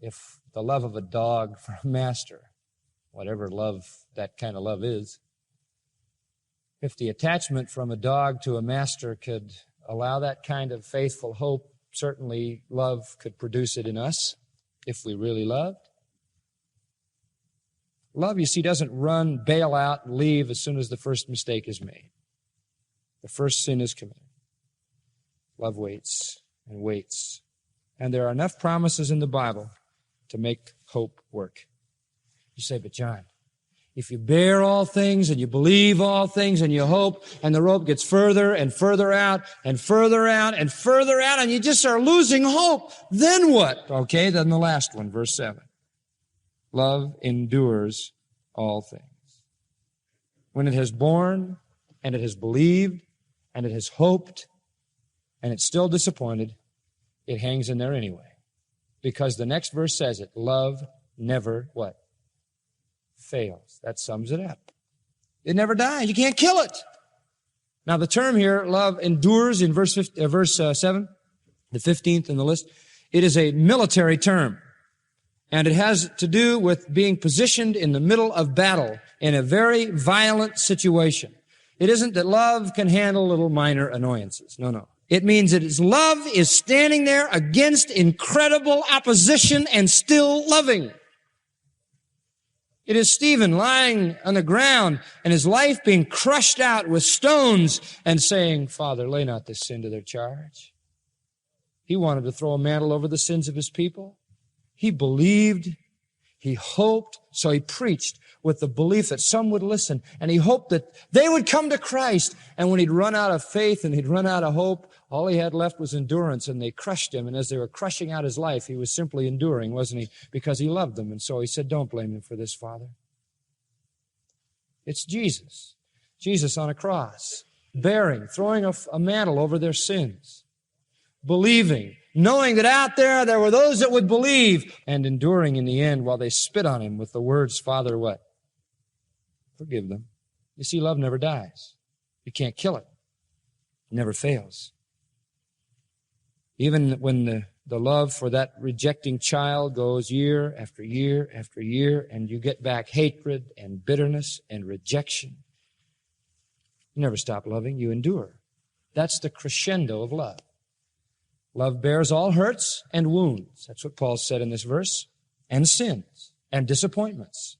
if the love of a dog for a master, whatever love that kind of love is, if the attachment from a dog to a master could allow that kind of faithful hope, certainly love could produce it in us if we really loved. Love, you see, doesn't run, bail out, and leave as soon as the first mistake is made. The first sin is committed. Love waits and waits. And there are enough promises in the Bible to make hope work. You say, but John, if you bear all things and you believe all things and you hope and the rope gets further and further out and further out and further out and you just are losing hope, then what? Okay, then the last one, verse 7. Love endures all things. When it has borne and it has believed and it has hoped and it's still disappointed, it hangs in there anyway. Because the next verse says it, love never what? Fails. That sums it up. It never dies. You can't kill it. Now the term here, love endures, in verse 7, the 15th in the list, it is a military term. And it has to do with being positioned in the middle of battle in a very violent situation. It isn't that love can handle little minor annoyances. No. It means that his love is standing there against incredible opposition and still loving. It is Stephen lying on the ground and his life being crushed out with stones and saying, Father, lay not this sin to their charge. He wanted to throw a mantle over the sins of his people. He believed, he hoped, so he preached with the belief that some would listen, and he hoped that they would come to Christ. And when he'd run out of faith and he'd run out of hope, all he had left was endurance, and they crushed him. And as they were crushing out his life, he was simply enduring, wasn't he? Because he loved them. And so he said, don't blame him for this, Father. It's Jesus. Jesus on a cross, bearing, throwing a mantle over their sins, believing, knowing that out there were those that would believe, and enduring in the end while they spit on him with the words, Father, what? Forgive them. You see, love never dies. You can't kill it. It never fails. Even when the love for that rejecting child goes year after year after year, and you get back hatred and bitterness and rejection, you never stop loving, you endure. That's the crescendo of love. Love bears all hurts and wounds. That's what Paul said in this verse. And sins and disappointments.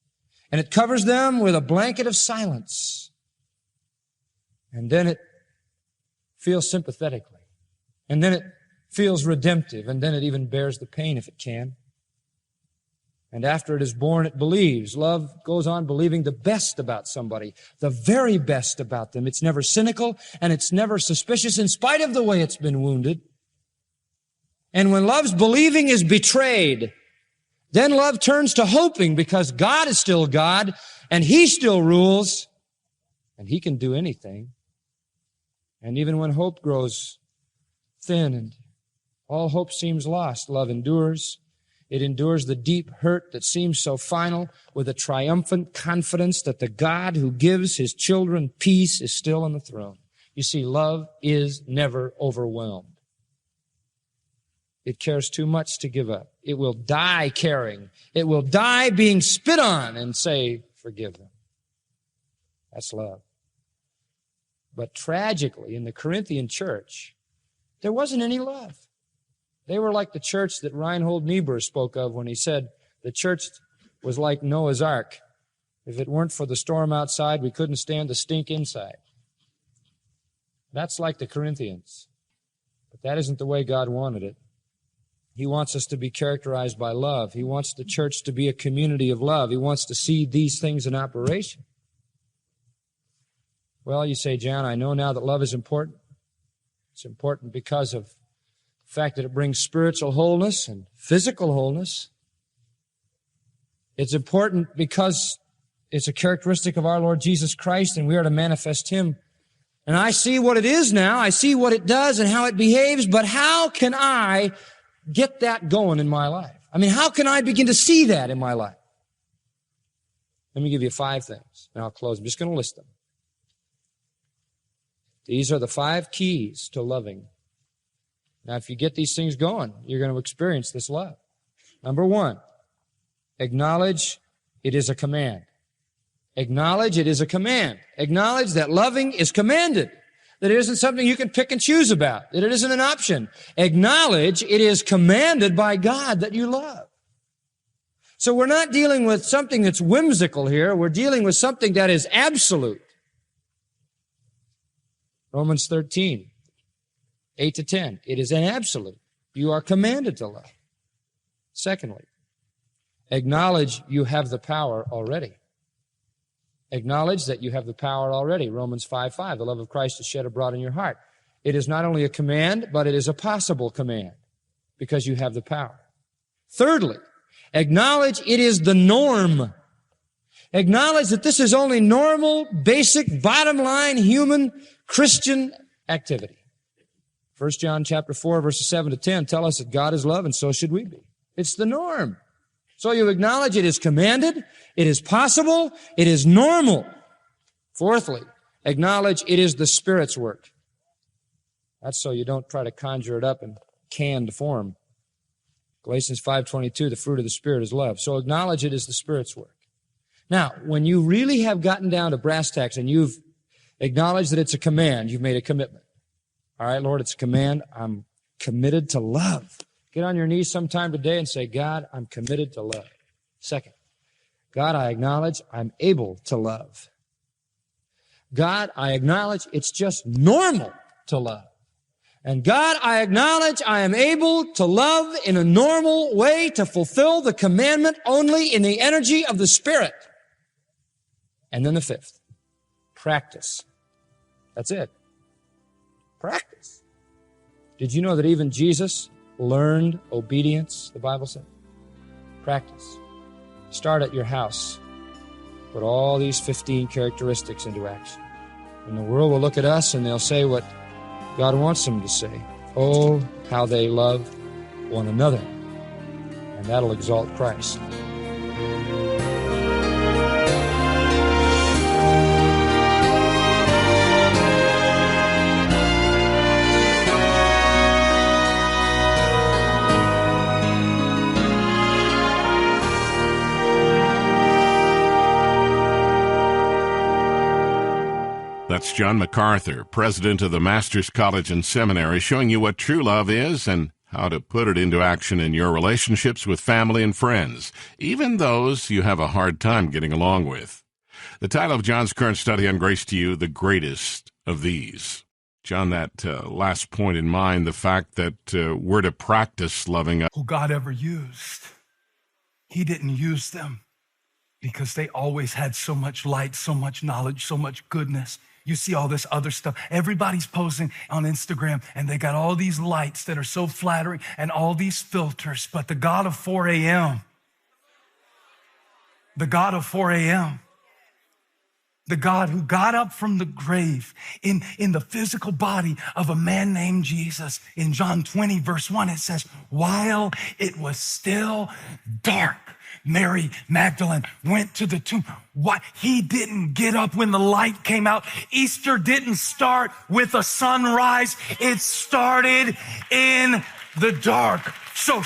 And it covers them with a blanket of silence. And then it feels sympathetically. And then it feels redemptive. And then it even bears the pain if it can. And after it is born, it believes. Love goes on believing the best about somebody, the very best about them. It's never cynical and it's never suspicious in spite of the way it's been wounded. And when love's believing is betrayed, then love turns to hoping because God is still God and He still rules and He can do anything. And even when hope grows thin and all hope seems lost, love endures. It endures the deep hurt that seems so final with a triumphant confidence that the God who gives His children peace is still on the throne. You see, love is never overwhelmed. It cares too much to give up. It will die caring. It will die being spit on and say, forgive them. That's love. But tragically, in the Corinthian church, there wasn't any love. They were like the church that Reinhold Niebuhr spoke of when he said the church was like Noah's Ark. If it weren't for the storm outside, we couldn't stand the stink inside. That's like the Corinthians. But that isn't the way God wanted it. He wants us to be characterized by love. He wants the church to be a community of love. He wants to see these things in operation. Well, you say, John, I know now that love is important. It's important because of the fact that it brings spiritual wholeness and physical wholeness. It's important because it's a characteristic of our Lord Jesus Christ, and we are to manifest Him. And I see what it is now. I see what it does and how it behaves, but how can I get that going in my life? I mean, how can I begin to see that in my life? Let me give you 5 things, and I'll close. I'm just going to list them. These are the 5 keys to loving. Now, if you get these things going, you're going to experience this love. Number one, acknowledge it is a command. Acknowledge it is a command. Acknowledge that loving is commanded, that it isn't something you can pick and choose about, that it isn't an option. Acknowledge it is commanded by God that you love. So we're not dealing with something that's whimsical here. We're dealing with something that is absolute. Romans 13, 8-10. It is an absolute. You are commanded to love. Secondly, acknowledge you have the power already. Acknowledge that you have the power already. Romans 5:5, the love of Christ is shed abroad in your heart. It is not only a command, but it is a possible command because you have the power. Thirdly, acknowledge it is the norm. Acknowledge that this is only normal, basic, bottom line, human, Christian activity. 1 John chapter 4, verses 7-10 tell us that God is love, and so should we be. It's the norm. So you acknowledge it is commanded, it is possible, it is normal. Fourthly, acknowledge it is the Spirit's work. That's so you don't try to conjure it up in canned form. Galatians 5:22, the fruit of the Spirit is love. So acknowledge it is the Spirit's work. Now, when you really have gotten down to brass tacks and you've acknowledged that it's a command, you've made a commitment. All right, Lord, it's a command. I'm committed to love. Get on your knees sometime today and say, God, I'm committed to love. Second, God, I acknowledge I'm able to love. God, I acknowledge it's just normal to love. And God, I acknowledge I am able to love in a normal way to fulfill the commandment only in the energy of the Spirit. And then the fifth, practice. That's it. Practice. Did you know that even Jesus learned obedience, the Bible said? Practice. Start at your house. Put all these 15 characteristics into action. And the world will look at us and they'll say what God wants them to say. Oh, how they love one another. And that'll exalt Christ. That's John Macarthur, president of the Master's College and Seminary, showing you what true love is and how to put it into action in your relationships with family and friends, even those you have a hard time getting along with. The title of John's current study on Grace to You, The Greatest of These. John, that last point in mind, the fact that we're to practice loving who God ever used. He didn't use them because they always had so much light, so much knowledge, so much goodness. You see all this other stuff. Everybody's posting on Instagram, and they got all these lights that are so flattering and all these filters. But the God of 4 a.m., the God of 4 a.m., the God who got up from the grave in the physical body of a man named Jesus. In John 20, verse 1, it says, while it was still dark, Mary Magdalene went to the tomb. Why? He didn't get up when the light came out. Easter didn't start with a sunrise. It started in the dark. So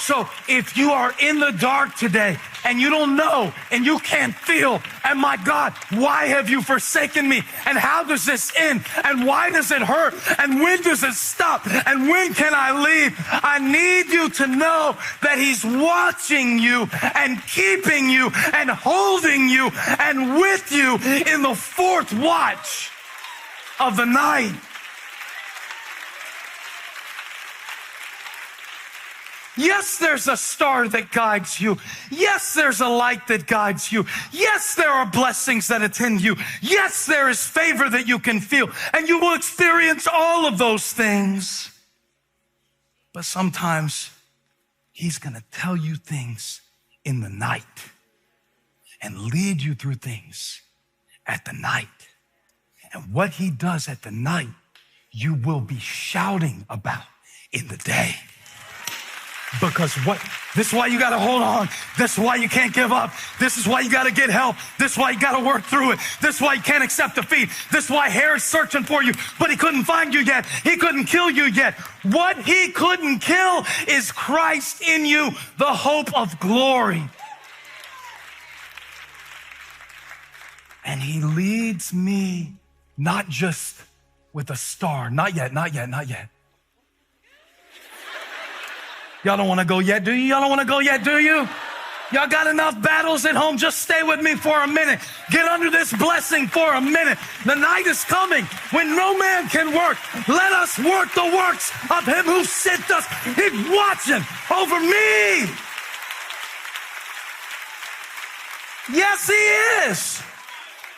if you are in the dark today and you don't know and you can't feel, and my God, why have you forsaken me? And how does this end? And why does it hurt? And when does it stop? And when can I leave? I need you to know that He's watching you and keeping you and holding you and with you in the fourth watch of the night. Yes, there's a star that guides you. Yes, there's a light that guides you. Yes, there are blessings that attend you. Yes, there is favor that you can feel, and you will experience all of those things. But sometimes He's going to tell you things in the night and lead you through things at the night. And what He does at the night, you will be shouting about in the day. Because this is why you got to hold on. This is why you can't give up. This is why you got to get help. This is why you got to work through it. This is why you can't accept defeat. This is why Herod's searching for you, but he couldn't find you yet. He couldn't kill you yet. What he couldn't kill is Christ in you, the hope of glory. And he leads me not just with a star. Not yet, not yet, not yet. Y'all don't want to go yet, do you? Y'all don't want to go yet, do you? Y'all got enough battles at home. Just stay with me for a minute. Get under this blessing for a minute. The night is coming when no man can work. Let us work the works of him who sent us. He's watching over me. Yes, he is.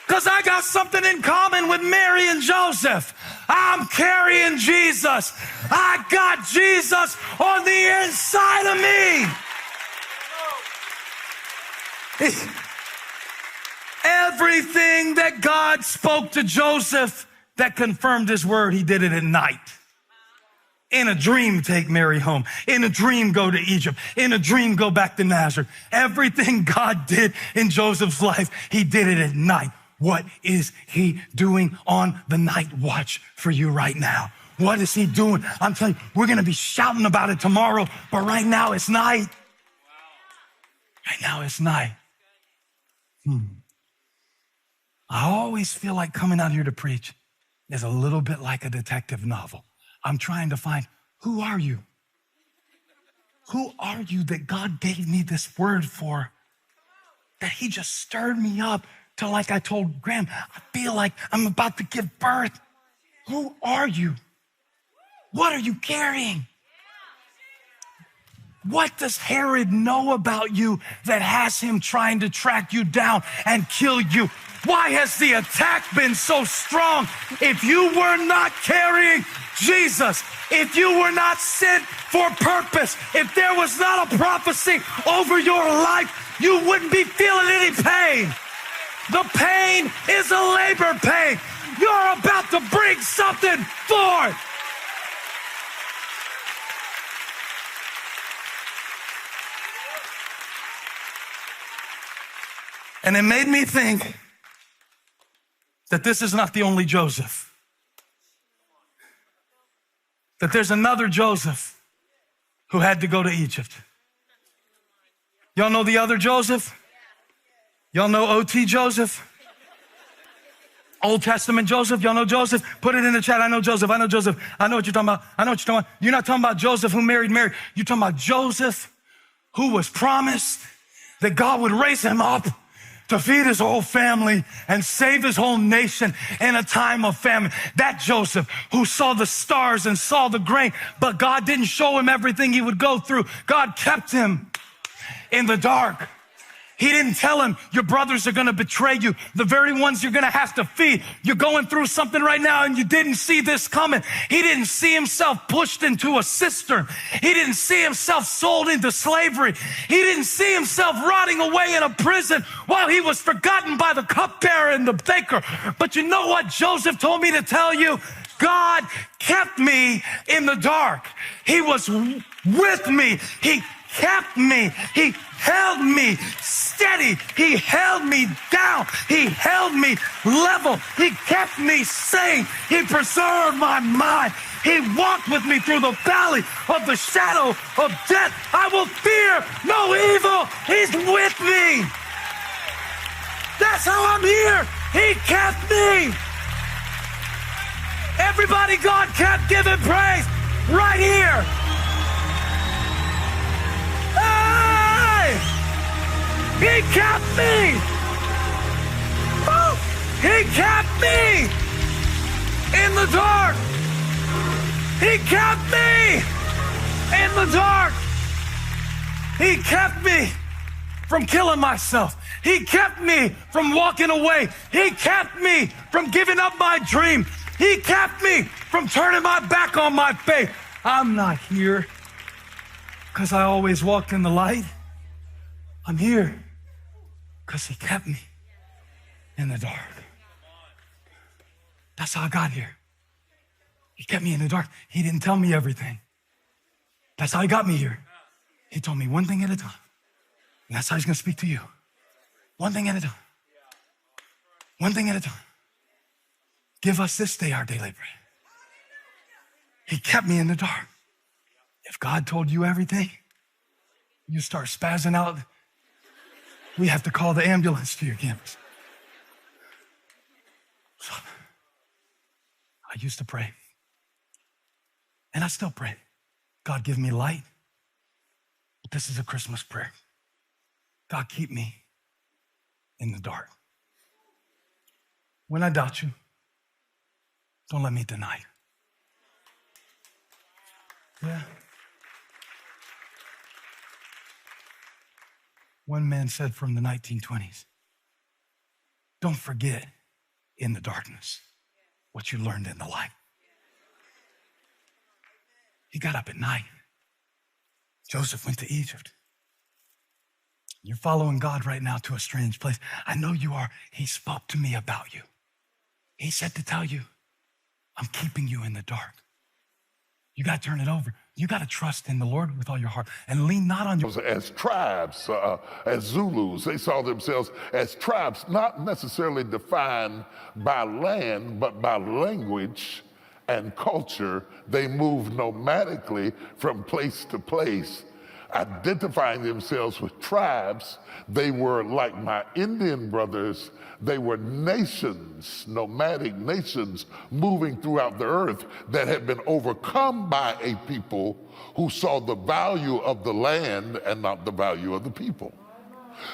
Because I got something in common with Mary and Joseph. I'm carrying Jesus. I got Jesus on the inside of me. Everything that God spoke to Joseph that confirmed his word, he did it at night. In a dream, take Mary home. In a dream, go to Egypt. In a dream, go back to Nazareth. Everything God did in Joseph's life, he did it at night. What is he doing on the night watch for you right now? What is he doing? I'm telling you, we're going to be shouting about it tomorrow, but right now it's night. Right now it's night. I always feel like coming out here to preach is a little bit like a detective novel. I'm trying to find, who are you? Who are you that God gave me this word for? That he just stirred me up to, like I told Graham, I feel like I'm about to give birth. Who are you? What are you carrying? What does Herod know about you that has him trying to track you down and kill you? Why has the attack been so strong? If you were not carrying Jesus, if you were not sent for purpose, if there was not a prophecy over your life, you wouldn't be feeling any pain. The pain is a labor pain. You're about to bring something forth. And it made me think that this is not the only Joseph. That there's another Joseph who had to go to Egypt. Y'all know the other Joseph? Y'all know OT Joseph? Old Testament Joseph? Y'all know Joseph? Put it in the chat. I know Joseph. I know Joseph. I know what you're talking about. I know what you're talking about. You're not talking about Joseph who married Mary. You're talking about Joseph who was promised that God would raise him up to feed his whole family and save his whole nation in a time of famine. That Joseph who saw the stars and saw the grain, but God didn't show him everything he would go through. God kept him in the dark. He didn't tell him, your brothers are going to betray you, the very ones you're going to have to feed. You're going through something right now and you didn't see this coming. He didn't see himself pushed into a cistern. He didn't see himself sold into slavery. He didn't see himself rotting away in a prison while he was forgotten by the cupbearer and the baker. But you know what Joseph told me to tell you? God kept me in the dark. He was with me. He kept me. He held me steady. He held me down. He held me level. He kept me sane. He preserved my mind. He walked with me through the valley of the shadow of death. I will fear no evil. He's with me. That's how I'm here. He kept me. Everybody God kept, give him praise right here. He kept me. Oh, he kept me in the dark. He kept me in the dark. He kept me from killing myself. He kept me from walking away. He kept me from giving up my dream. He kept me from turning my back on my faith. I'm not here because I always walked in the light. I'm here because he kept me in the dark. That's how I got here. He kept me in the dark. He didn't tell me everything. That's how he got me here. He told me one thing at a time. And that's how he's going to speak to you. One thing at a time. One thing at a time. Give us this day our daily bread. He kept me in the dark. If God told you everything, you start spazzing out. We have to call the ambulance to your campus. So, I used to pray. And I still pray. God, give me light. But this is a Christmas prayer. God, keep me in the dark. When I doubt you, don't let me deny you. Yeah. One man said from the 1920s, don't forget in the darkness what you learned in the light. He got up at night. Joseph went to Egypt. You're following God right now to a strange place. I know you are. He spoke to me about you. He said to tell you, I'm keeping you in the dark. You got to turn it over. You got to trust in the Lord with all your heart and lean not on your... As tribes, as Zulus, they saw themselves as tribes, not necessarily defined by land, but by language and culture. They moved nomadically from place to place, identifying themselves with tribes. They were like my Indian brothers. They were nations, nomadic nations, moving throughout the earth that had been overcome by a people who saw the value of the land and not the value of the people.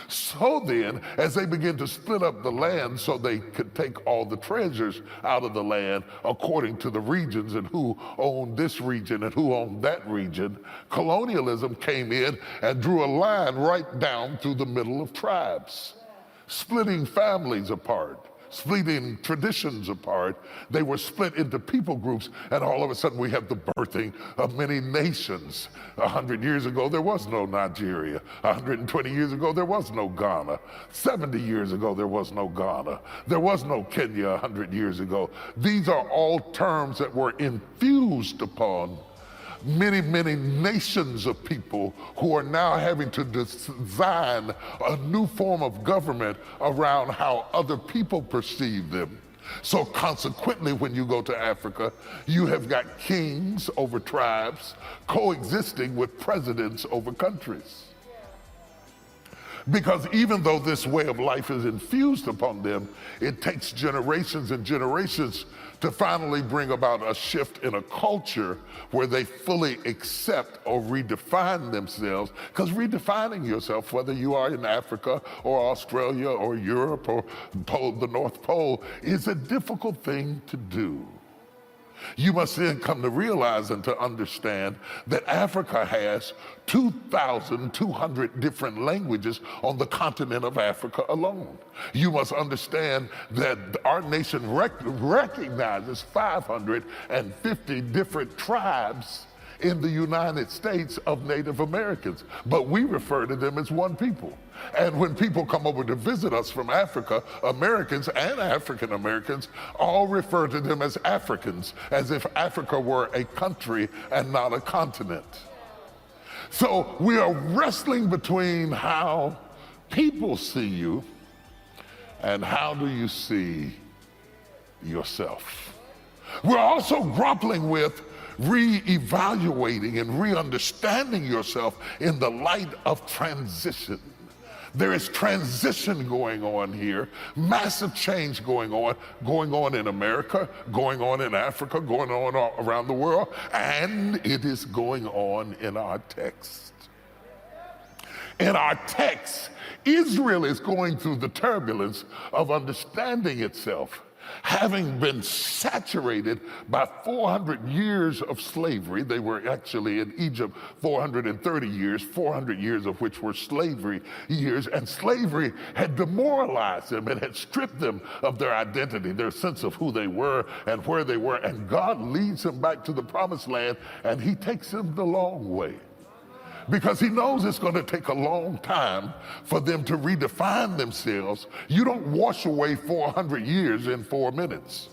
So then, as they began to split up the land so they could take all the treasures out of the land according to the regions and who owned this region and who owned that region, colonialism came in and drew a line right down through the middle of tribes, splitting families apart, splitting traditions apart. They were split into people groups, and all of a sudden we have the birthing of many nations. 100 years ago, there was no Nigeria. 120 years ago, there was no Ghana. 70 years ago, there was no Ghana. There was no Kenya 100 years ago. These are all terms that were infused upon many, many nations of people who are now having to design a new form of government around how other people perceive them. So consequently, when you go to Africa, you have got kings over tribes coexisting with presidents over countries. Because even though this way of life is infused upon them, it takes generations and generations to finally bring about a shift in a culture where they fully accept or redefine themselves. Because redefining yourself, whether you are in Africa or Australia or Europe or the North Pole, is a difficult thing to do. You must then come to realize and to understand that Africa has 2,200 different languages on the continent of Africa alone. You must understand that our nation recognizes 550 different tribes in the United States of Native Americans, but we refer to them as one people. And when people come over to visit us from Africa, Americans and African Americans all refer to them as Africans, as if Africa were a country and not a continent. So we are wrestling between how people see you and how do you see yourself. We're also grappling with re-evaluating and re-understanding yourself in the light of transition. There is transition going on here, massive change going on in America, going on in Africa, going on around the world, and it is going on in our text. In our text, Israel is going through the turbulence of understanding itself, having been saturated by 400 years of slavery. They were actually in Egypt 430 years, 400 years of which were slavery years, and slavery had demoralized them and had stripped them of their identity, their sense of who they were and where they were, and God leads them back to the promised land, and he takes them the long way. Because he knows it's going to take a long time for them to redefine themselves. You don't wash away 400 years in 4 minutes.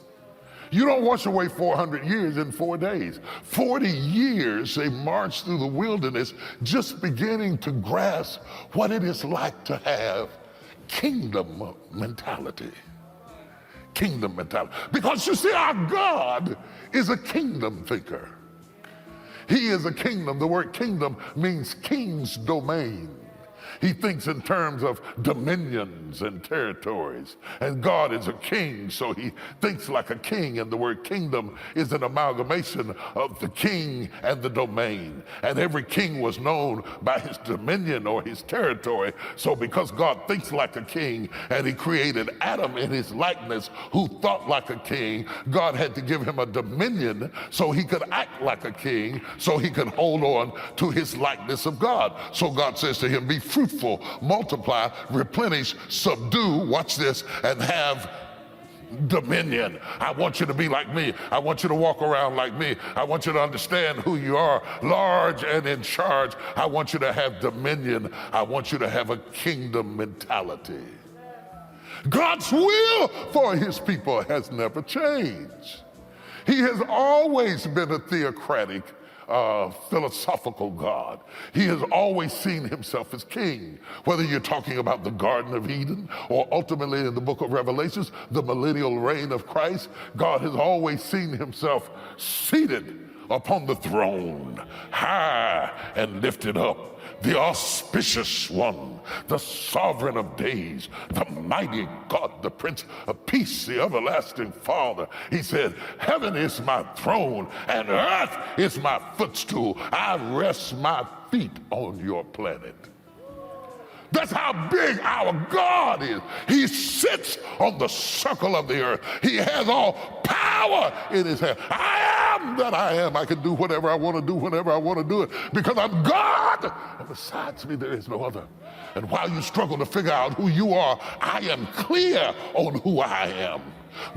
You don't wash away 400 years in 4 days. 40 years they marched through the wilderness just beginning to grasp what it is like to have kingdom mentality. Kingdom mentality. Because you see, our God is a kingdom thinker. He is a kingdom. The word kingdom means king's domain. He thinks in terms of dominions and territories. And God is a king, so he thinks like a king. And the word kingdom is an amalgamation of the king and the domain. And every king was known by his dominion or his territory. So because God thinks like a king and he created Adam in his likeness who thought like a king, God had to give him a dominion so he could act like a king, so he could hold on to his likeness of God. So God says to him, be fruitful, multiply, replenish, subdue, watch this, and have dominion. I want you to be like me. I want you to walk around like me. I want you to understand who you are, large and in charge. I want you to have dominion. I want you to have a kingdom mentality. God's will for his people has never changed. He has always been a theocratic, philosophical God. He has always seen himself as king. Whether you're talking about the Garden of Eden or ultimately in the book of Revelations, the millennial reign of Christ, God has always seen himself seated upon the throne, high and lifted up, the auspicious one, the sovereign of days, the mighty God, the Prince of Peace, the everlasting Father. He said, heaven is my throne and earth is my footstool. I rest my feet on your planet. That's how big our God is. He sits on the circle of the earth. He has all power in his hand. I am that I am. I can do whatever I want to do whenever I want to do it because I'm God. And besides me, there is no other. And while you struggle to figure out who you are, I am clear on who I am.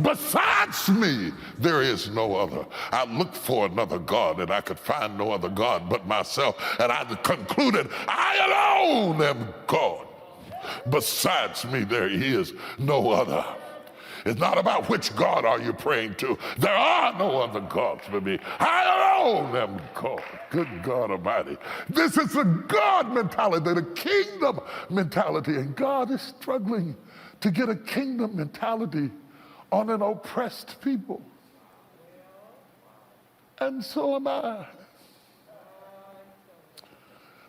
Besides me, there is no other. I looked for another God and I could find no other God but myself. And I concluded, I alone am God. Besides me, there is no other. It's not about which God are you praying to. There are no other gods for me. I alone am God. Good God Almighty. This is a God mentality, the kingdom mentality. And God is struggling to get a kingdom mentality on an oppressed people. And so am I.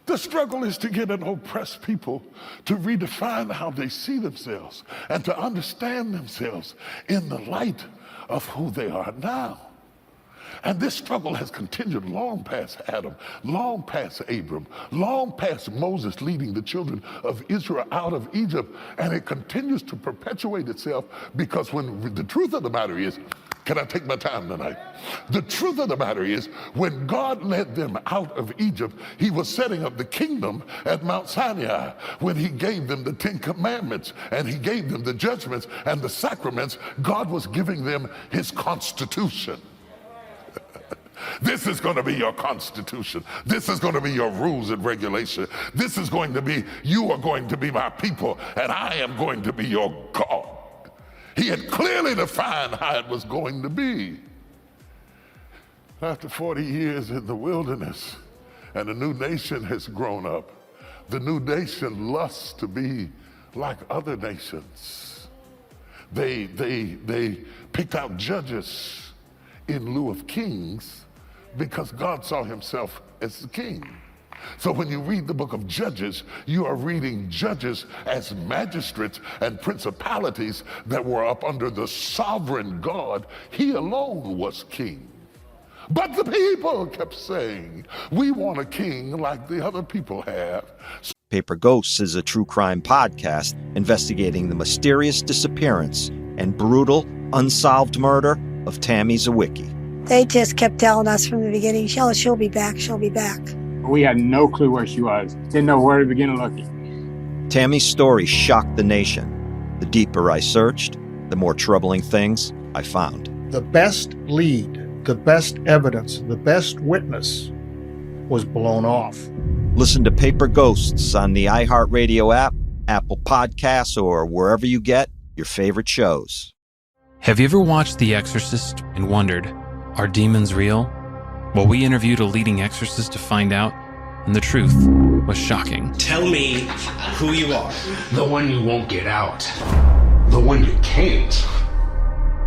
The struggle is to get an oppressed people to redefine how they see themselves and to understand themselves in the light of who they are now. And this struggle has continued long past Adam, long past Abram, long past Moses leading the children of Israel out of Egypt. And it continues to perpetuate itself because when the truth of the matter is, can I take my time tonight? The truth of the matter is, when God led them out of Egypt, he was setting up the kingdom at Mount Sinai. When he gave them the 10 commandments and he gave them the judgments and the sacraments, God was giving them his constitution. This is going to be your constitution. This is going to be your rules and regulation. This is going to be, you are going to be my people, and I am going to be your God. He had clearly defined how it was going to be. After 40 years in the wilderness, and a new nation has grown up, the new nation lusts to be like other nations. They picked out judges in lieu of kings because God saw himself as the king. So when you read the book of Judges, you are reading judges as magistrates and principalities that were up under the sovereign God. He alone was king. But the people kept saying, we want a king like the other people have. Paper Ghosts is a true crime podcast investigating the mysterious disappearance and brutal, unsolved murder of Tammy Zawicki. They just kept telling us from the beginning, she'll be back, she'll be back. We had no clue where she was. Didn't know where to begin looking. Tammy's story shocked the nation. The deeper I searched, the more troubling things I found. The best lead, the best evidence, the best witness was blown off. Listen to Paper Ghosts on the iHeartRadio app, Apple Podcasts, or wherever you get your favorite shows. Have you ever watched The Exorcist and wondered, are demons real? Well, we interviewed a leading exorcist to find out, and the truth was shocking. Tell me who you are. The one you won't get out. The one you can't.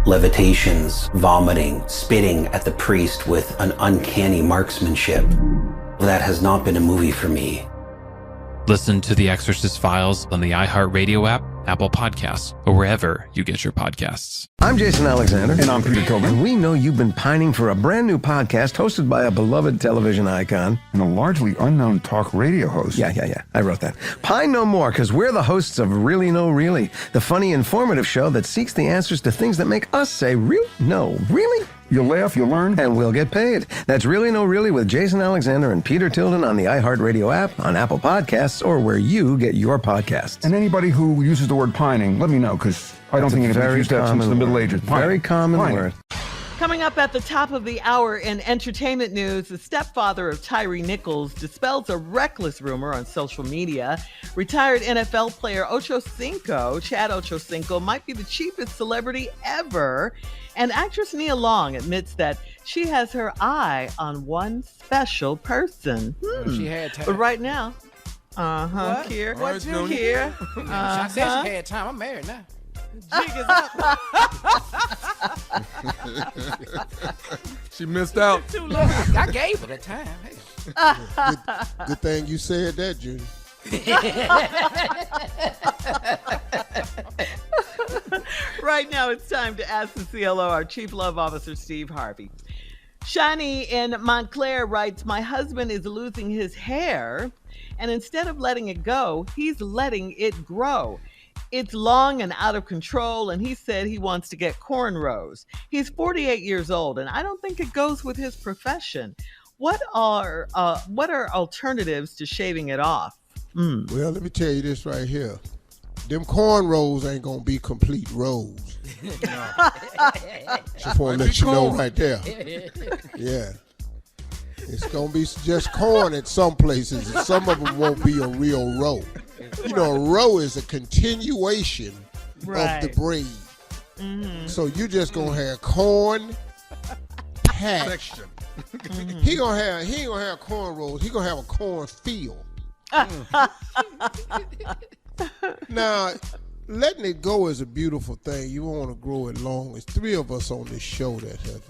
Levitations, vomiting, spitting at the priest with an uncanny marksmanship. That has not been a movie for me. Listen to The Exorcist Files on the iHeartRadio app, Apple Podcasts, or wherever you get your podcasts. I'm Jason Alexander. And I'm Peter Tobin. And we know you've been pining for a brand new podcast hosted by a beloved television icon. And a largely unknown talk radio host. Yeah. I wrote that. Pine no more, because we're the hosts of Really No Really, the funny, informative show that seeks the answers to things that make us say, really? No, really? You'll laugh, you'll learn. And we'll get paid. That's Really No Really with Jason Alexander and Peter Tilden on the iHeartRadio app, on Apple Podcasts, or where you get your podcasts. And anybody who uses the word pining, let me know, because I don't think anybody's used that since the Middle Ages. Very common word. Coming up at the top of the hour in entertainment news, the stepfather of Tyree Nichols dispels a reckless rumor on social media. Retired NFL player Chad Ochocinco, might be the cheapest celebrity ever. And actress Nia Long admits that she has her eye on one special person. She had time. But right now, What? Kier. What you Kier? I said she had time. I'm married now. Jig is up. She missed out. Too long. I gave her the time. Hey. Good thing you said that, Judy. Right now, it's time to ask the CLO, our Chief Love Officer, Steve Harvey. Shani in Montclair writes, my husband is losing his hair, and instead of letting it go, he's letting it grow. It's long and out of control, and he said he wants to get cornrows. He's 48 years old, and I don't think it goes with his profession. What are alternatives to shaving it off? Well, let me tell you this right here. Them cornrows ain't gonna be complete rows. Just want to let you know right there. Yeah. It's gonna be just corn at some places, and some of them won't be a real row. You know, a row is a continuation of the braid. Mm-hmm. So you just gonna have corn patch. He ain't gonna have cornrows. He gonna have a corn field. Now, letting it go is a beautiful thing. You want to grow it long. There's 3 of us on this show that have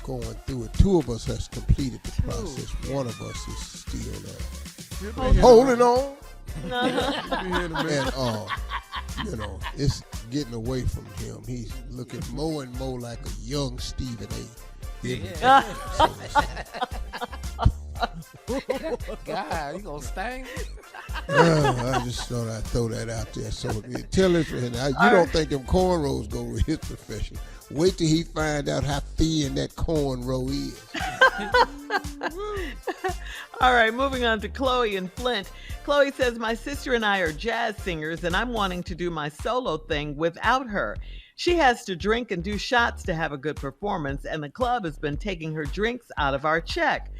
going through it. 2 of us has completed the process. 1 of us is still holding on. And it's getting away from him. He's looking more and more like a young Stephen A. Yeah. God, you gonna sting? I just thought I'd throw that out there. So tell his friend, you don't think them cornrows go with his profession. Wait till he find out how thin that cornrow is. All right, moving on to Chloe in Flint. Chloe says, my sister and I are jazz singers, and I'm wanting to do my solo thing without her. She has to drink and do shots to have a good performance, and the club has been taking her drinks out of our check.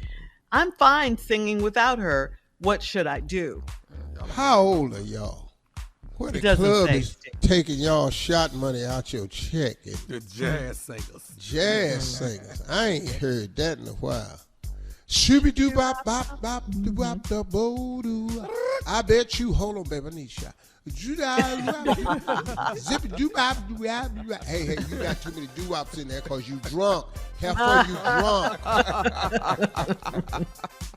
I'm fine singing without her. What should I do? How old are y'all? Where the club is taking y'all shot money out your check? The jazz singers. Jazz singers. I ain't heard that in a while. Shooby-doo-bop-bop-bop-da-bop-da-bo-doo. I bet you. Hold on, baby. I need a shot. Zippy-doo-bop-doo-bop-doo-bop-doo-bop. Hey, you got too many doo-wops in there because you drunk. Halfway you drunk.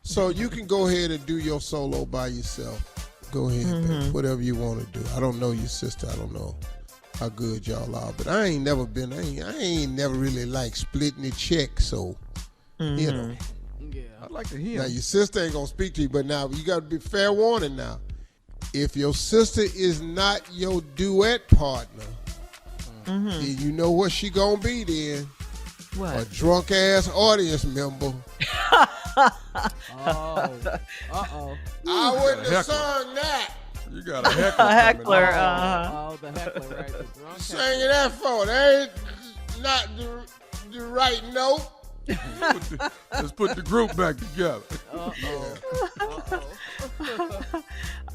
So you can go ahead and do your solo by yourself. Go ahead, baby. Whatever you want to do. I don't know your sister. I don't know how good y'all are. But I ain't never really like splitting the check. So, you know. Yeah, I'd like to hear. Now, your sister ain't going to speak to you. But now, you got to be fair warning now. If your sister is not your duet partner, then you know what she going to be then. What? A drunk-ass audience member. Uh-oh. I wouldn't have sung that. You got a heckler. A heckler. Oh, the heckler, right? Singing that for. That ain't not the right note. Let's put the group back together.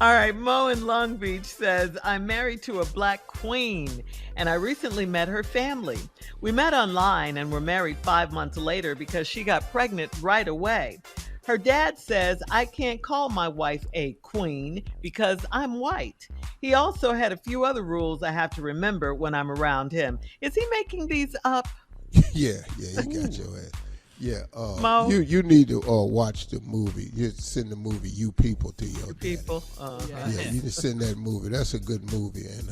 All right, Mo in Long Beach says, I'm married to a black queen, and I recently met her family. We met online and were married 5 months later because she got pregnant right away. Her dad says I can't call my wife a queen because I'm white. He also had a few other rules I have to remember when I'm around him. Is he making these up? Yeah, he got your ass. Yeah, Mo? you need to watch the movie. You send the movie "You People" to your dad. People. Yeah, you can send that movie. That's a good movie, and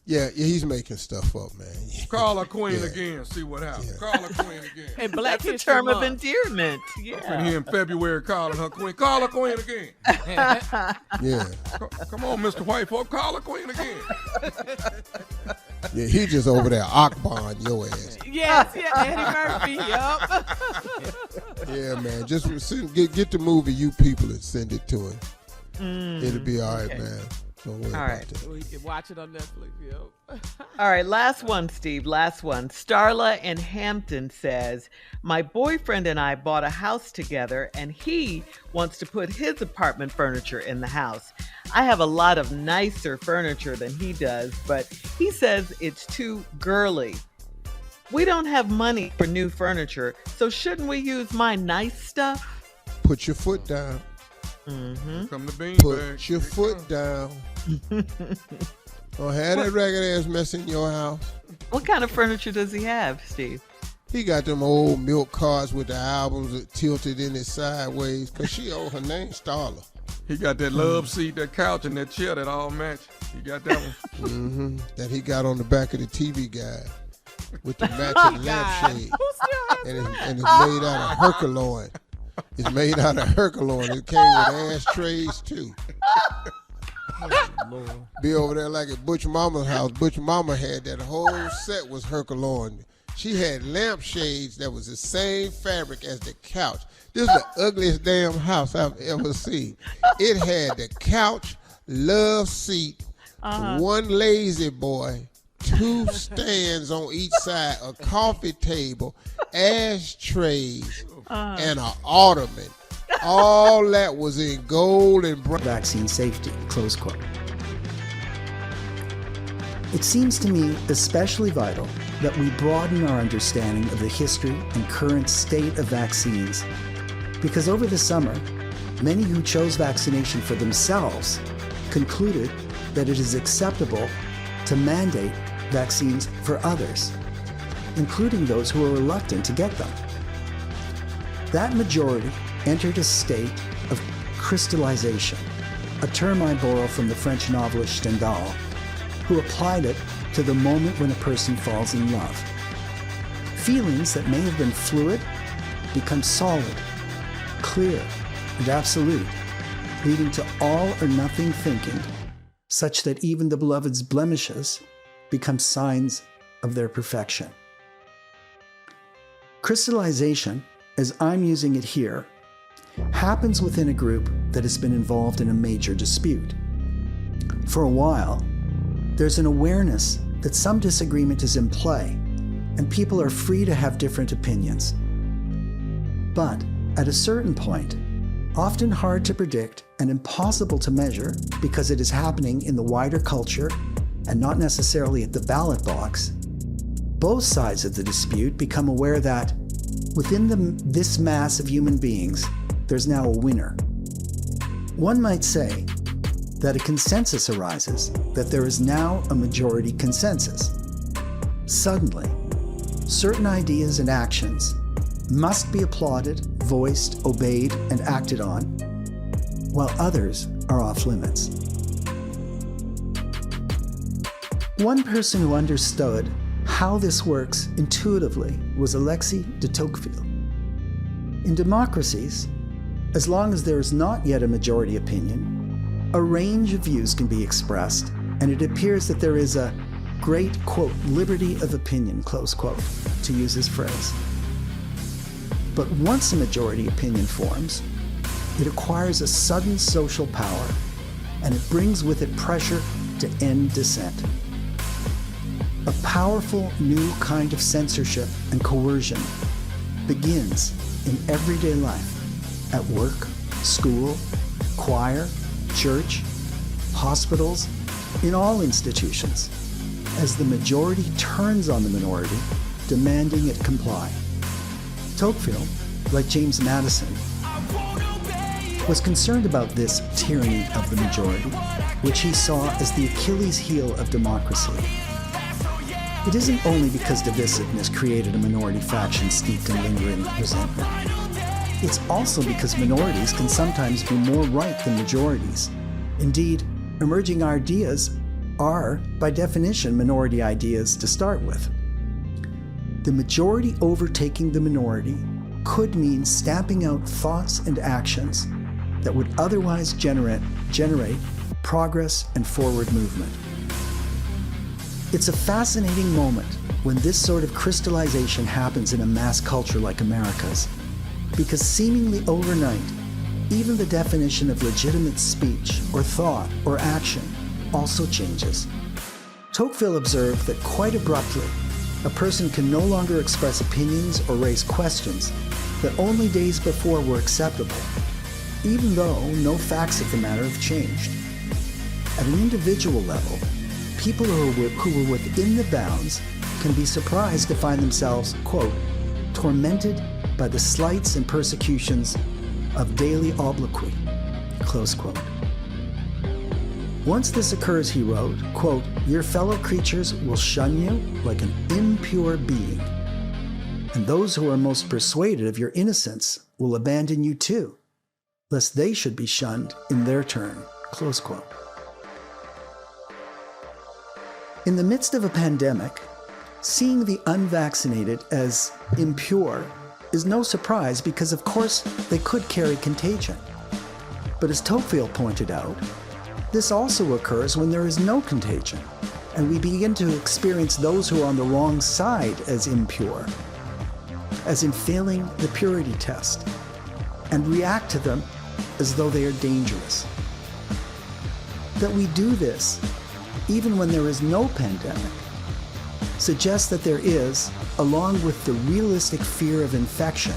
he's making stuff up, man. Call her queen again. See what happens. Yeah. Call her queen again. And Black That's a term of endearment. Yeah. I'm here in February calling her queen. Call her queen again. Yeah. Come on, Mr. White folk. Call her queen again. Yeah, he just over there Akbar your ass. Yes, Eddie Murphy, yup. Yeah, man. Just get the movie "You People" and send it to him. It'll be all right, man. Don't worry about that. We can watch it on Netflix, yo. All right, last one, Steve, last one. Starla in Hampton says, my boyfriend and I bought a house together and he wants to put his apartment furniture in the house. I have a lot of nicer furniture than he does, but he says it's too girly. We don't have money for new furniture, so shouldn't we use my nice stuff? Put your foot down. Mm-hmm. Come to bean Put bag. your foot down. Don't have that ragged ass mess in your house. What kind of furniture does he have, Steve? He got them old milk carts with the albums tilted in it sideways, because her name's Starla. He got that love seat, that couch, and that chair that all match. He got that one. That he got on the back of the TV guide with the matching lampshade. And it's made out of Herculoid. It's made out of Herculoid. It came with ashtrays, too. Be over there like at Butch Mama's house. Butch Mama had that whole set was Herculoid. She had lampshades that was the same fabric as the couch. This is the ugliest damn house I've ever seen. It had the couch, love seat, one lazy boy, 2 stands on each side, a coffee table, ashtrays, and an ottoman. All that was in gold and brown. Vaccine safety, close quote. It seems to me especially vital that we broaden our understanding of the history and current state of vaccines, because over the summer, many who chose vaccination for themselves concluded that it is acceptable to mandate vaccines for others, including those who are reluctant to get them. That majority entered a state of crystallization, a term I borrow from the French novelist Stendhal, who applied it to the moment when a person falls in love. Feelings that may have been fluid become solid, clear, and absolute, leading to all or nothing thinking, such that even the beloved's blemishes become signs of their perfection. Crystallization, as I'm using it here, happens within a group that has been involved in a major dispute. For a while, there's an awareness that some disagreement is in play, and people are free to have different opinions. But at a certain point, often hard to predict and impossible to measure because it is happening in the wider culture and not necessarily at the ballot box, both sides of the dispute become aware that within this mass of human beings, there's now a winner. One might say that a consensus arises, that there is now a majority consensus. Suddenly, certain ideas and actions must be applauded, voiced, obeyed, and acted on, while others are off limits. One person who understood how this works intuitively was Alexis de Tocqueville. In democracies, as long as there is not yet a majority opinion, a range of views can be expressed, and it appears that there is a great, quote, liberty of opinion, close quote, to use his phrase. But once a majority opinion forms, it acquires a sudden social power, and it brings with it pressure to end dissent. A powerful new kind of censorship and coercion begins in everyday life, at work, school, choir, church, hospitals, in all institutions, as the majority turns on the minority, demanding it comply. Tocqueville, like James Madison, was concerned about this tyranny of the majority, which he saw as the Achilles heel of democracy. It isn't only because divisiveness created a minority faction steeped in lingering resentment. It's also because minorities can sometimes be more right than majorities. Indeed, emerging ideas are, by definition, minority ideas to start with. The majority overtaking the minority could mean stamping out thoughts and actions that would otherwise generate progress and forward movement. It's a fascinating moment when this sort of crystallization happens in a mass culture like America's, because seemingly overnight, even the definition of legitimate speech or thought or action also changes. Tocqueville observed that quite abruptly, a person can no longer express opinions or raise questions that only days before were acceptable, even though no facts of the matter have changed. At an individual level, people who were within the bounds can be surprised to find themselves, quote, tormented by the slights and persecutions of daily obloquy, close quote. Once this occurs, he wrote, quote, your fellow creatures will shun you like an impure being, and those who are most persuaded of your innocence will abandon you too, lest they should be shunned in their turn, close quote. In the midst of a pandemic, seeing the unvaccinated as impure is no surprise because, of course, they could carry contagion. But as Tocqueville pointed out, this also occurs when there is no contagion, and we begin to experience those who are on the wrong side as impure, as in failing the purity test, and react to them as though they are dangerous. That we do this, even when there is no pandemic, suggests that there is, along with the realistic fear of infection,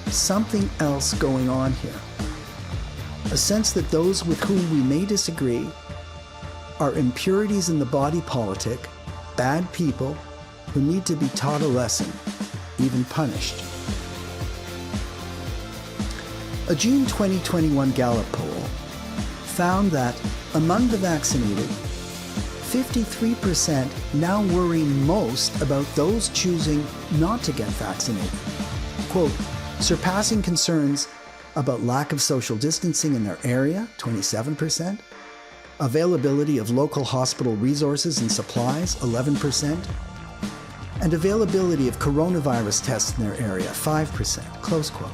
something else going on here. A sense that those with whom we may disagree are impurities in the body politic, bad people who need to be taught a lesson, even punished. A June 2021 Gallup poll found that among the vaccinated, 53% now worry most about those choosing not to get vaccinated. Quote, surpassing concerns about lack of social distancing in their area, 27%, availability of local hospital resources and supplies, 11%, and availability of coronavirus tests in their area, 5%, close quote.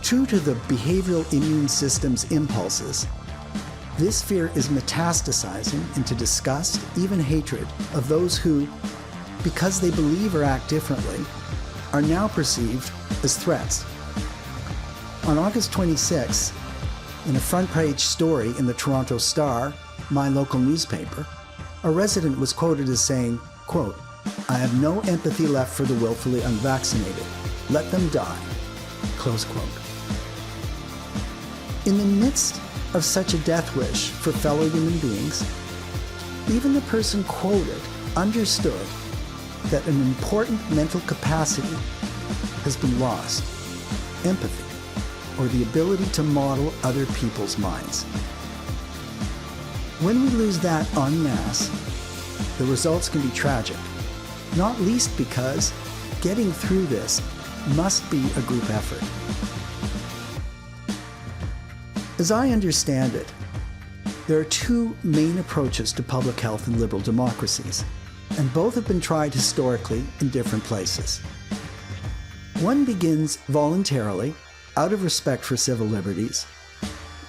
True to the behavioral immune system's impulses, this fear is metastasizing into disgust, even hatred, of those who, because they believe or act differently, are now perceived as threats. On August 26, in a front-page story in the Toronto Star, my local newspaper, a resident was quoted as saying, quote, I have no empathy left for the willfully unvaccinated. Let them die, close quote. In the midst of such a death wish for fellow human beings, even the person quoted understood that an important mental capacity has been lost, empathy, or the ability to model other people's minds. When we lose that en masse, the results can be tragic, not least because getting through this must be a group effort. As I understand it, there are two main approaches to public health in liberal democracies, and both have been tried historically in different places. One begins voluntarily, out of respect for civil liberties,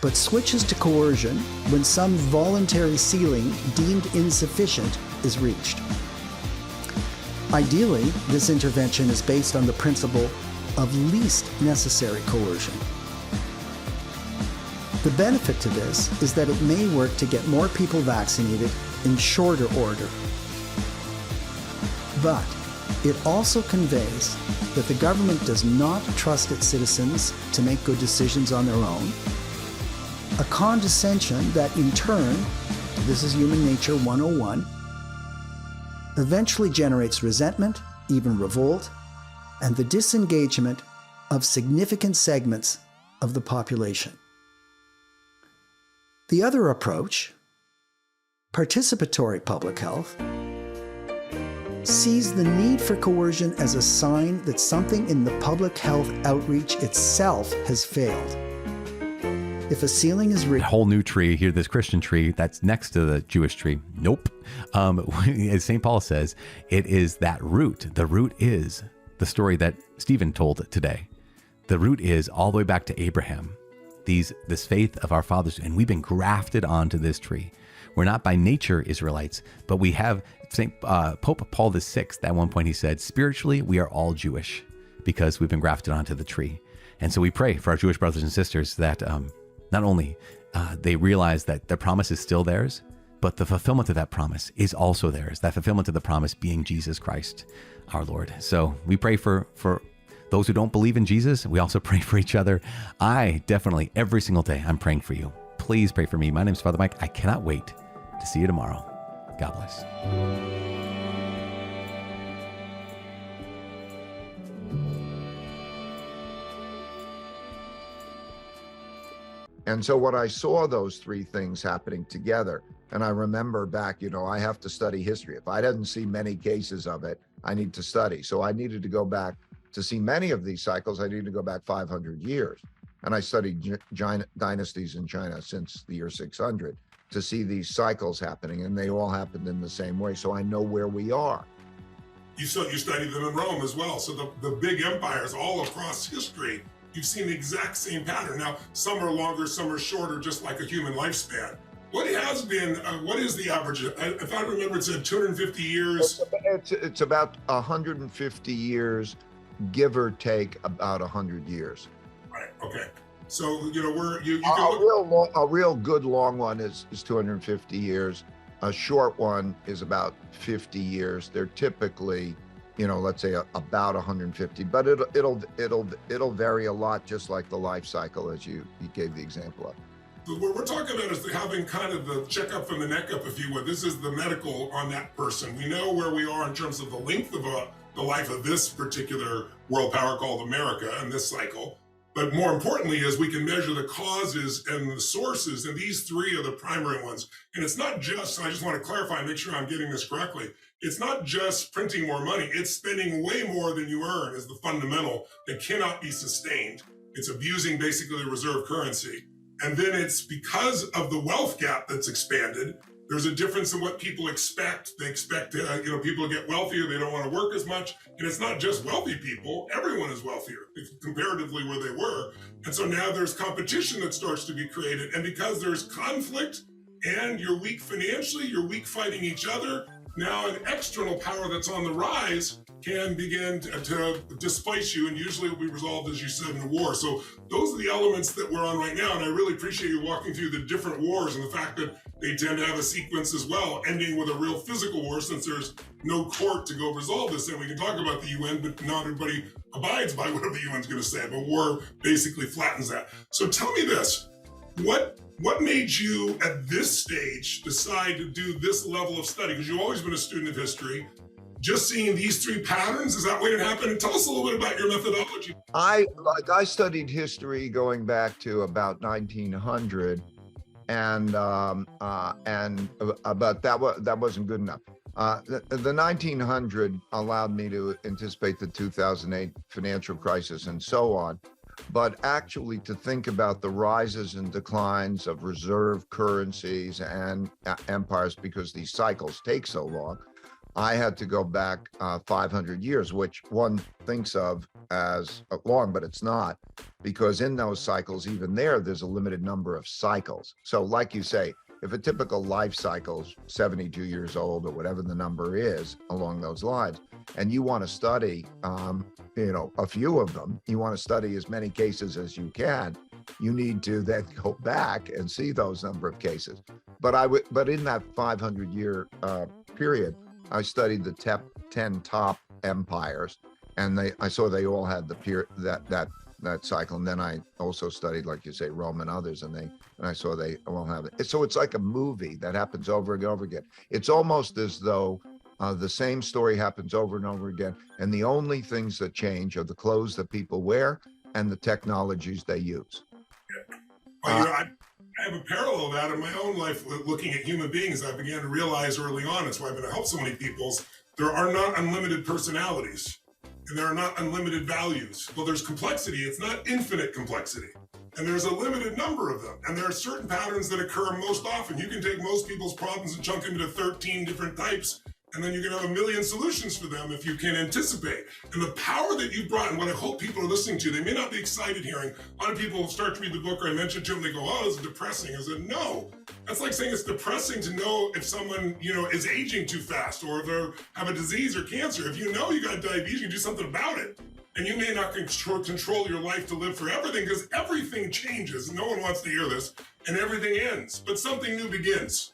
but switches to coercion when some voluntary ceiling deemed insufficient is reached. Ideally, this intervention is based on the principle of least necessary coercion. The benefit to this is that it may work to get more people vaccinated in shorter order. But It also conveys that the government does not trust its citizens to make good decisions on their own, a condescension that in turn, this is human nature 101, eventually generates resentment, even revolt, and the disengagement of significant segments of the population. The other approach, participatory public health, sees the need for coercion as a sign that something in the public health outreach itself has failed. If a ceiling is a whole new tree here, this Christian tree that's next to the Jewish tree. Nope. As St. Paul says, it is that root. The root is the story that Stephen told today. The root is all the way back to Abraham. This faith of our fathers, and we've been grafted onto this tree. We're not by nature Israelites, but we have Pope Paul VI. At one point he said, spiritually, we are all Jewish because we've been grafted onto the tree. And so we pray for our Jewish brothers and sisters that not only they realize that the promise is still theirs, but the fulfillment of that promise is also theirs. That fulfillment of the promise being Jesus Christ, our Lord. So we pray for those who don't believe in Jesus. We also pray for each other. I definitely, every single day, I'm praying for you. Please pray for me. My name is Father Mike. I cannot wait to see you tomorrow. God bless. And so when I saw those three things happening together, and I remember back, I have to study history. If I didn't see many cases of it, I need to study. So I needed to go back to see many of these cycles. I needed to go back 500 years. And I studied dynasties in China since the year 600 to see these cycles happening, and they all happened in the same way. So I know where we are. You studied them in Rome as well. So the big empires all across history, you've seen the exact same pattern. Now, some are longer, some are shorter, just like a human lifespan. What has been, what is the average? If I remember, it said 250 years. It's about 150 years, give or take about 100 years. Right, okay. So, we're, a real good long one is 250 years. A short one is about 50 years. They're typically, let's say about 150, but it'll vary a lot, just like the life cycle, as you gave the example of. What we're talking about is having kind of the checkup from the neck up, if you would. This is the medical on that person. We know where we are in terms of the length of the life of this particular world power called America and this cycle. But more importantly is we can measure the causes and the sources, and these three are the primary ones. And it's not just, I just want to clarify and make sure I'm getting this correctly, it's not just printing more money, it's spending way more than you earn is the fundamental that cannot be sustained. It's abusing basically the reserve currency. And then it's because of the wealth gap that's expanded. There's a difference in what people expect. They expect, people to get wealthier. They don't want to work as much. And it's not just wealthy people. Everyone is wealthier comparatively where they were. And so now there's competition that starts to be created. And because there's conflict and you're weak financially, you're weak fighting each other, now an external power that's on the rise can begin to displace you, and usually it will be resolved, as you said, in a war. So those are the elements that we're on right now, and I really appreciate you walking through the different wars and the fact that they tend to have a sequence as well, ending with a real physical war, since there's no court to go resolve this. And we can talk about the UN, but not everybody abides by whatever the UN's going to say. But war basically flattens that. So tell me this, what made you at this stage decide to do this level of study? Because you've always been a student of history. Just seeing these three patterns, is that what it happened? And tell us a little bit about your methodology. I studied history going back to about 1900, but that wasn't good enough. The 1900 allowed me to anticipate the 2008 financial crisis and so on, but actually to think about the rises and declines of reserve currencies and empires, because these cycles take so long, I had to go back 500 years, which one thinks of as long, but it's not, because in those cycles, even there's a limited number of cycles. So like you say, if a typical life cycle is 72 years old or whatever the number is along those lines, and you want to study, a few of them, you want to study as many cases as you can, you need to then go back and see those number of cases. But in that 500-year period, I studied the 10 top empires, and I saw they all had that cycle. And then I also studied, like you say, Rome and others, and I saw they all have it. So it's like a movie that happens over and over again. It's almost as though the same story happens over and over again, and the only things that change are the clothes that people wear and the technologies they use. Well, I have a parallel of that in my own life looking at human beings. I began to realize early on, that's why I've been to help so many people, there are not unlimited personalities and there are not unlimited values. Well, there's complexity. It's not infinite complexity. And there's a limited number of them. And there are certain patterns that occur most often. You can take most people's problems and chunk them into 13 different types, and then you can have a million solutions for them if you can anticipate. And the power that you brought, and what I hope people are listening to, they may not be excited hearing. A lot of people start to read the book, or I mentioned to them, they go, oh, this is depressing. I said, no. That's like saying it's depressing to know if someone, is aging too fast, or if they have a disease or cancer. If you know you got diabetes, you can do something about it. And you may not control your life to live for everything, because everything changes. No one wants to hear this, and everything ends. But something new begins.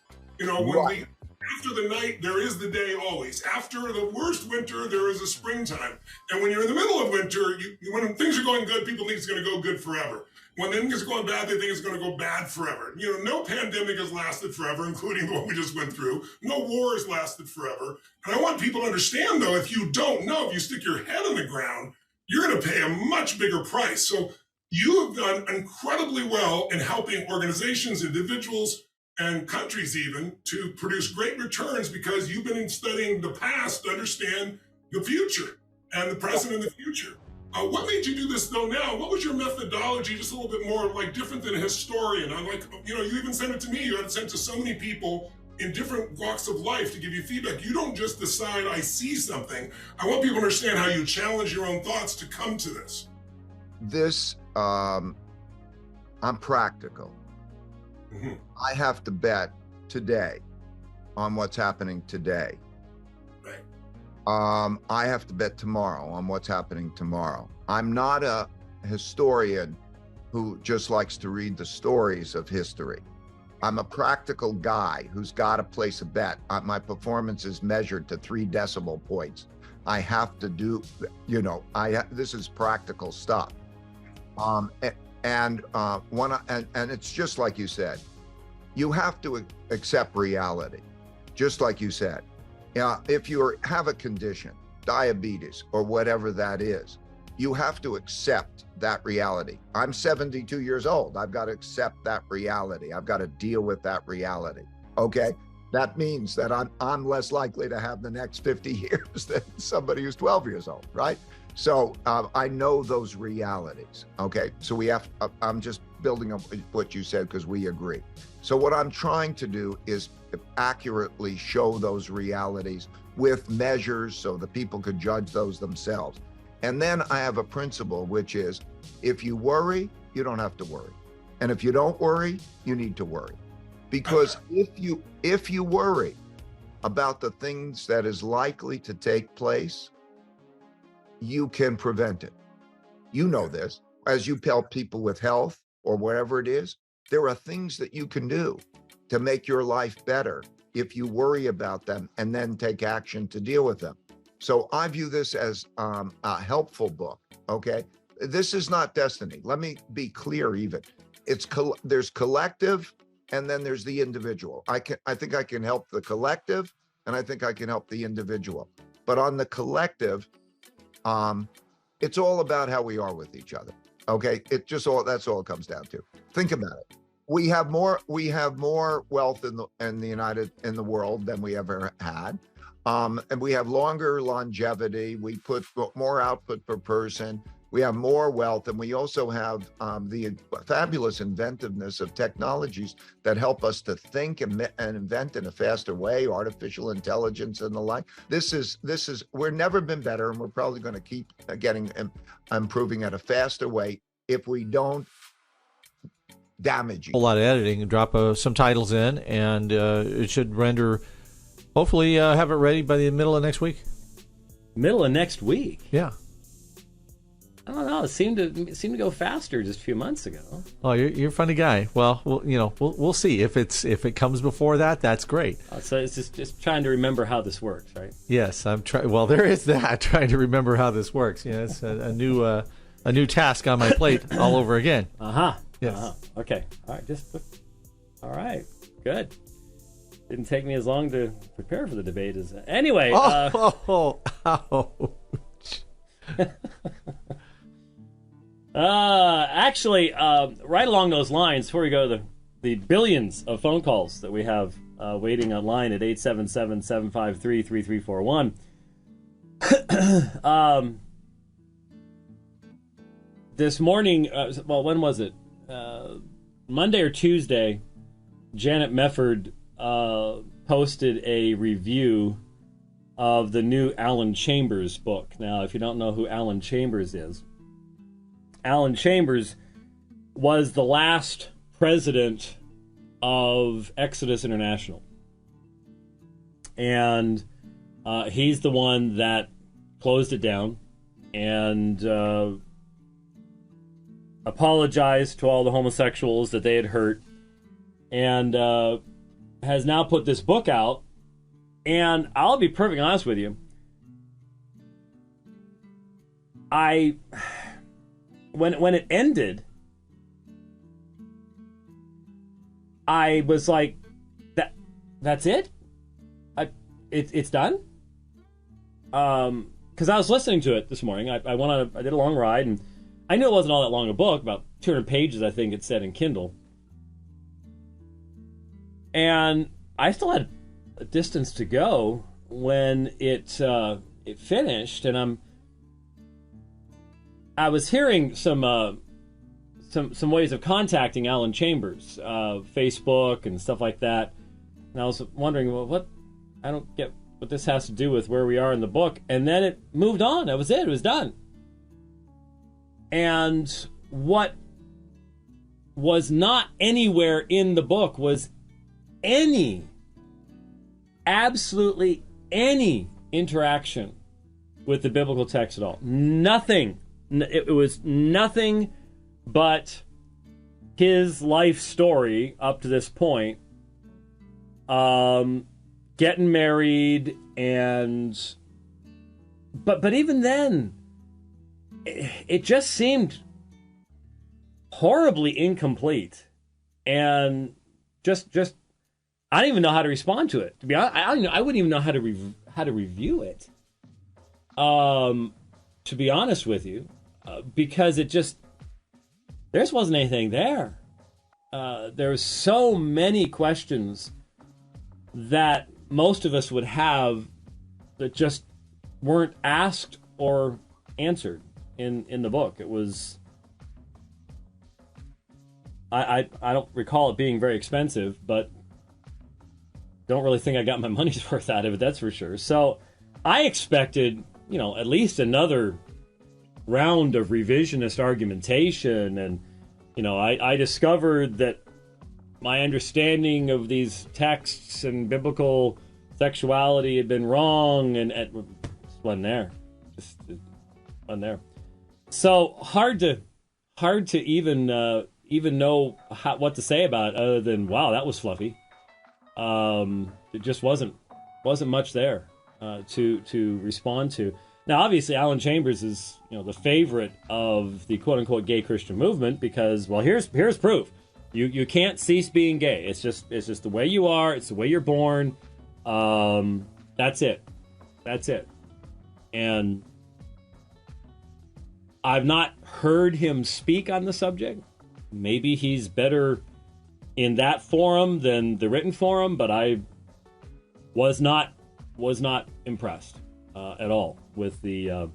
After the night, there is the day always. After the worst winter, there is a springtime. And when you're in the middle of winter, when things are going good, people think it's going to go good forever. When things are going bad, they think it's going to go bad forever. No pandemic has lasted forever, including the one we just went through. No war has lasted forever. And I want people to understand, though, if you don't know, if you stick your head in the ground, you're going to pay a much bigger price. So you have done incredibly well in helping organizations, individuals, and countries even to produce great returns, because you've been studying the past to understand the future and the present and the future. What made you do this though now? What was your methodology? Just a little bit more different than a historian. You even sent it to me. You had it sent to so many people in different walks of life to give you feedback. You don't just decide, I see something. I want people to understand how you challenge your own thoughts to come to this. I'm practical. Mm-hmm. I have to bet today on what's happening today. Right. I have to bet tomorrow on what's happening tomorrow. I'm not a historian who just likes to read the stories of history. I'm a practical guy who's got to place a bet. My performance is measured to 3 decimal points. I have to do, this is practical stuff. And it's just like you said, you have to accept reality, just like you said. If you have a condition, diabetes or whatever that is, you have to accept that reality. I'm 72 years old. I've got to accept that reality. I've got to deal with that reality. Okay? That means that I'm less likely to have the next 50 years than somebody who's 12 years old, right? So I know those realities, okay? So I'm just building up what you said because we agree. So what I'm trying to do is accurately show those realities with measures so that people could judge those themselves. And then I have a principle, which is if you worry, you don't have to worry. And if you don't worry, you need to worry. Because if you worry about the things that is likely to take place, you can prevent it. You know this. As you help people with health or whatever it is, there are things that you can do to make your life better if you worry about them and then take action to deal with them. So I view this as a helpful book, okay? This is not destiny. Let me be clear even. There's collective and then there's the individual. I think I can help the collective and I think I can help the individual. But on the collective, it's all about how we are with each other. Okay, that's all it comes down to. Think about it. We have more wealth in the world than we ever had, and we have longer longevity. We put more output per person. We have more wealth, and we also have the fabulous inventiveness of technologies that help us to think and invent in a faster way, artificial intelligence and the like. We've never been better, and we're probably going to keep improving at a faster way if we don't damage you. A lot of editing and drop some titles in, and it should render, hopefully have it ready by the middle of next week. Middle of next week? Yeah. I don't know. It seemed to go faster just a few months ago. Oh, you're a funny guy. Well, we'll see if it comes before that. That's great. So it's just trying to remember how this works, right? Yes, I'm trying. Well, there is that, trying to remember how this works. Yeah, it's a new task on my plate all over again. Yes. Okay. All right. All right. Good. Didn't take me as long to prepare for the debate as anyway. Ouch. Actually, right along those lines, before we go to the billions of phone calls that we have waiting online at 877-753-3341. This morning, when was it? Monday or Tuesday, Janet Mefford posted a review of the new Alan Chambers book. Now, if you don't know who Alan Chambers is, Alan Chambers was the last president of Exodus International. And he's the one that closed it down and apologized to all the homosexuals that they had hurt, and has now put this book out. And I'll be perfectly honest with you, when it ended, I was like, that's it? It's done? Because I was listening to it this morning. I did a long ride, and I knew it wasn't all that long a book, about 200 pages, I think it said in Kindle. And I still had a distance to go when it finished, and I was hearing some ways of contacting Alan Chambers, Facebook and stuff like that, and I was wondering, well, I don't get what this has to do with where we are in the book. And then it moved on. That was it. It was done. And what was not anywhere in the book was absolutely any interaction with the biblical text at all. Nothing. It was nothing but his life story up to this point, getting married, and but even then, it just seemed horribly incomplete, and just I don't even know how to respond to it. To be honest, I wouldn't even know how to review it. To be honest with you, because there just wasn't anything there. There's so many questions that most of us would have that just weren't asked or answered in the book. It was, I don't recall it being very expensive, but don't really think I got my money's worth out of it, that's for sure. So I expected, at least another round of revisionist argumentation, and I discovered that my understanding of these texts and biblical sexuality had been wrong, and it wasn't there. Just wasn't there. So hard to even know what to say about it, other than wow, that was fluffy. It just wasn't much there to respond to. Now, obviously, Alan Chambers is the favorite of the quote unquote gay Christian movement because, well, here's proof. You can't cease being gay. It's just the way you are. It's the way you're born. That's it. And I've not heard him speak on the subject. Maybe he's better in that forum than the written forum, but I was not impressed at all with the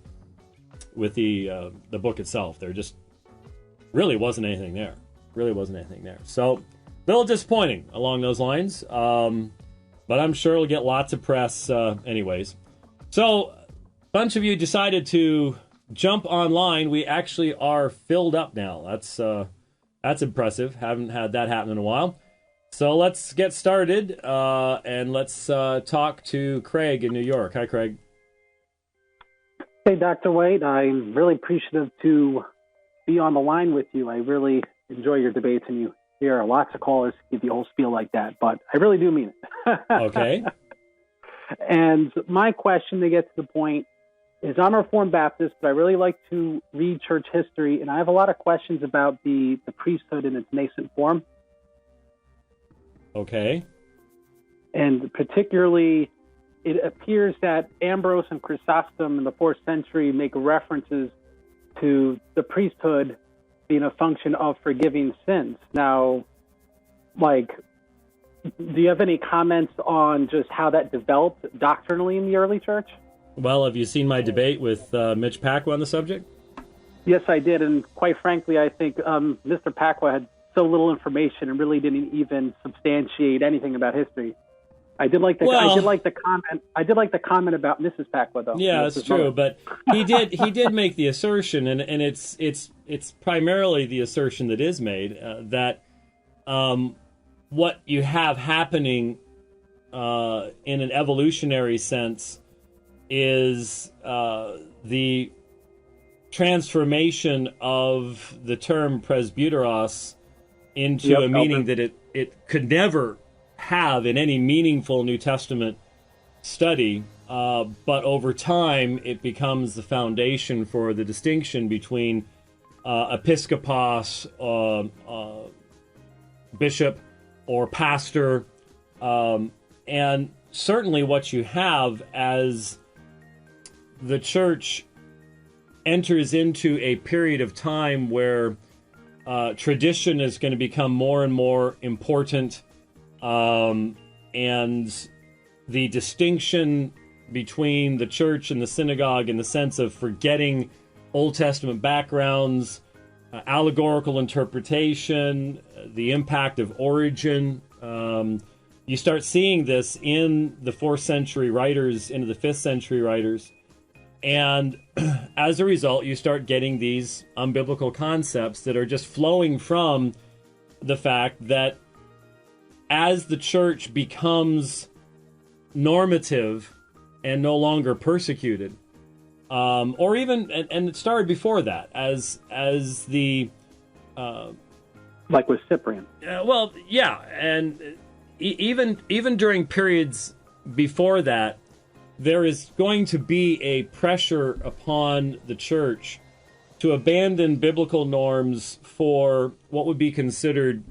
book itself. There just really wasn't anything there. So a little disappointing along those lines, but I'm sure it'll get lots of press anyways. So a bunch of you decided to jump online. We actually are filled up now. That's impressive. Haven't had that happen in a while. So let's get started, and let's talk to Craig in New York. Hi, Craig. Hey, Dr. White, I'm really appreciative to be on the line with you. I really enjoy your debates, and you hear lots of callers give the whole spiel like that, but I really do mean it. Okay. And my question to get to the point is, I'm a Reformed Baptist, but I really like to read church history, and I have a lot of questions about the priesthood in its nascent form. Okay. And particularly, it appears that Ambrose and Chrysostom in the 4th century make references to the priesthood being a function of forgiving sins. Now, do you have any comments on just how that developed doctrinally in the early church? Well, have you seen my debate with Mitch Pacwa on the subject? Yes, I did, and quite frankly, I think Mr. Pacwa had so little information and really didn't even substantiate anything about history. I did like the comment. I did like the comment about Mrs. Pacwa, though. Yeah, that's true. But he did make the assertion, and it's primarily the assertion that is made that what you have happening in an evolutionary sense is the transformation of the term presbyteros into a meaning that it could never have in any meaningful New Testament study, but over time it becomes the foundation for the distinction between episkopos, bishop, or pastor, and certainly what you have as the church enters into a period of time where tradition is going to become more and more important, and the distinction between the church and the synagogue in the sense of forgetting Old Testament backgrounds, allegorical interpretation, the impact of origin. You start seeing this in the 4th century writers, into the 5th century writers. And as a result, you start getting these unbiblical concepts that are just flowing from the fact that as the church becomes normative and no longer persecuted, or even, and it started before that, as the... like with Cyprian. Well, yeah, and even during periods before that, there is going to be a pressure upon the church to abandon biblical norms for what would be considered